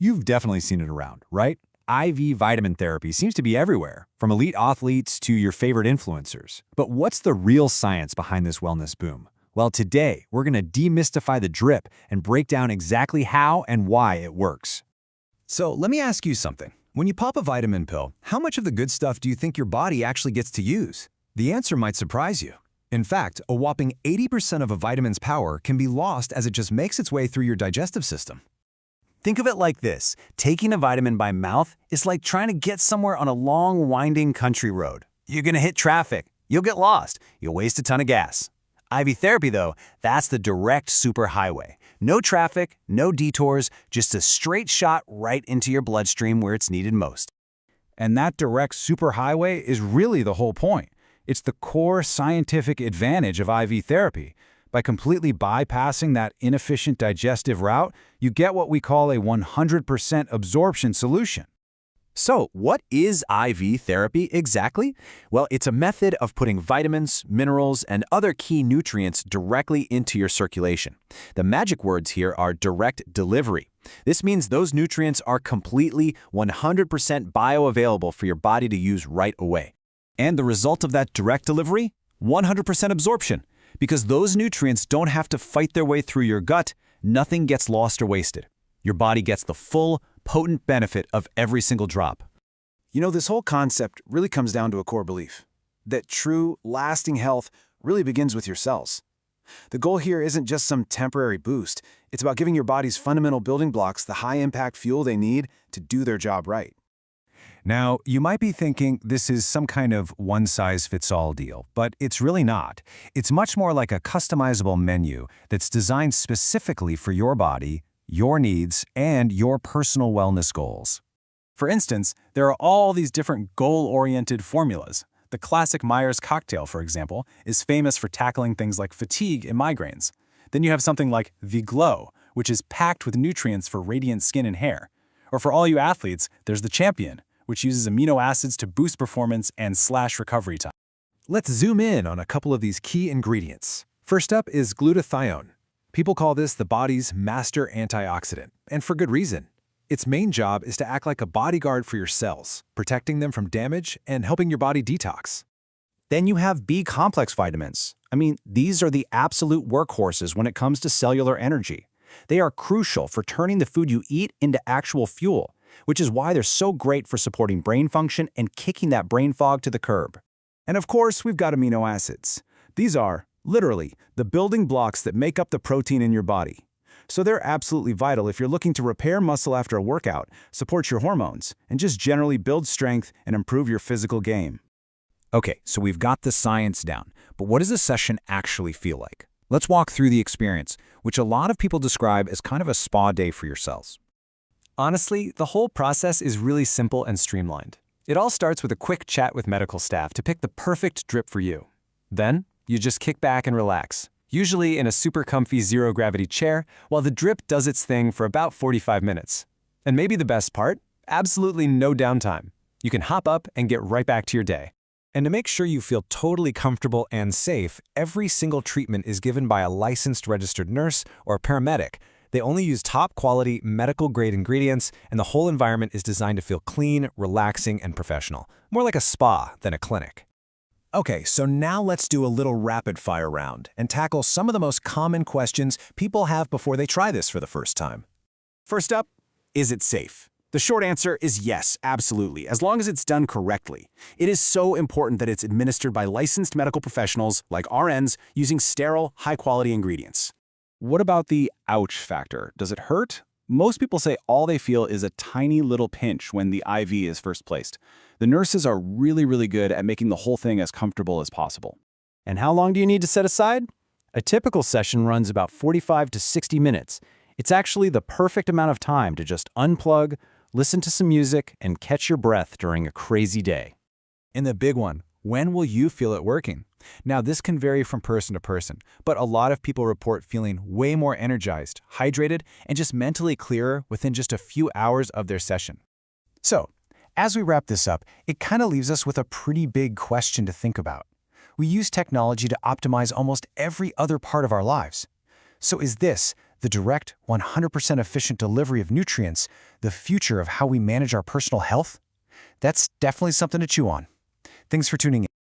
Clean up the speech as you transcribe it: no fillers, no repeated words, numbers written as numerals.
You've definitely seen it around, right? IV vitamin therapy seems to be everywhere, from elite athletes to your favorite influencers. But what's the real science behind this wellness boom? Well, today, we're going to demystify the drip and break down exactly how and why it works. So let me ask you something. When you pop a vitamin pill, how much of the good stuff do you think your body actually gets to use? The answer might surprise you. In fact, a whopping 80% of a vitamin's power can be lost as it just makes its way through your digestive system. Think of it like this. Taking a vitamin by mouth is like trying to get somewhere on a long, winding country road. You're going to hit traffic. You'll get lost. You'll waste a ton of gas. IV therapy, though, that's the direct superhighway. No traffic, no detours, just a straight shot right into your bloodstream where it's needed most. And that direct superhighway is really the whole point. It's the core scientific advantage of IV therapy. By completely bypassing that inefficient digestive route, you get what we call a 100% absorption solution. So, what is IV therapy exactly? Well, it's a method of putting vitamins, minerals, and other key nutrients directly into your circulation. The magic words here are direct delivery. This means those nutrients are completely 100% bioavailable for your body to use right away. And the result of that direct delivery? 100% absorption. Because those nutrients don't have to fight their way through your gut, nothing gets lost or wasted. Your body gets the full, potent benefit of every single drop. You know, this whole concept really comes down to a core belief that true, lasting health really begins with your cells. The goal here isn't just some temporary boost. It's about giving your body's fundamental building blocks the high-impact fuel they need to do their job right. Now, you might be thinking this is some kind of one-size-fits-all deal, but it's really not. It's much more like a customizable menu that's designed specifically for your body, your needs, and your personal wellness goals. For instance, there are all these different goal-oriented formulas. The classic Myers cocktail, for example, is famous for tackling things like fatigue and migraines. Then you have something like the Glow, which is packed with nutrients for radiant skin and hair. Or for all you athletes, there's the Champion, which uses amino acids to boost performance and slash recovery time. Let's zoom in on a couple of these key ingredients. First up is glutathione. People call this the body's master antioxidant, and for good reason. Its main job is to act like a bodyguard for your cells, protecting them from damage and helping your body detox. Then you have B-complex vitamins. These are the absolute workhorses when it comes to cellular energy. They are crucial for turning the food you eat into actual fuel, which is why they're so great for supporting brain function and kicking that brain fog to the curb. And of course, we've got amino acids. These are, literally, the building blocks that make up the protein in your body. So they're absolutely vital if you're looking to repair muscle after a workout, support your hormones, and just generally build strength and improve your physical game. Okay, so we've got the science down, but what does a session actually feel like? Let's walk through the experience, which a lot of people describe as kind of a spa day for your cells. Honestly, the whole process is really simple and streamlined. It all starts with a quick chat with medical staff to pick the perfect drip for you. Then, you just kick back and relax, usually in a super comfy zero-gravity chair, while the drip does its thing for about 45 minutes. And maybe the best part? Absolutely no downtime. You can hop up and get right back to your day. And to make sure you feel totally comfortable and safe, every single treatment is given by a licensed registered nurse or paramedic. They only use top-quality, medical-grade ingredients, and the whole environment is designed to feel clean, relaxing, and professional. More like a spa than a clinic. Okay, so now let's do a little rapid-fire round and tackle some of the most common questions people have before they try this for the first time. First up, is it safe? The short answer is yes, absolutely, as long as it's done correctly. It is so important that it's administered by licensed medical professionals like RNs using sterile, high-quality ingredients. What about the ouch factor? Does it hurt? Most people say all they feel is a tiny little pinch when the IV is first placed. The nurses are really good at making the whole thing as comfortable as possible. And how long do you need to set aside? A typical session runs about 45 to 60 minutes. It's actually the perfect amount of time to just unplug, listen to some music, and catch your breath during a crazy day. And the big one, when will you feel it working? Now, this can vary from person to person, but a lot of people report feeling way more energized, hydrated, and just mentally clearer within just a few hours of their session. So, as we wrap this up, it kind of leaves us with a pretty big question to think about. We use technology to optimize almost every other part of our lives. So is this, the direct, 100% efficient delivery of nutrients, the future of how we manage our personal health? That's definitely something to chew on. Thanks for tuning in.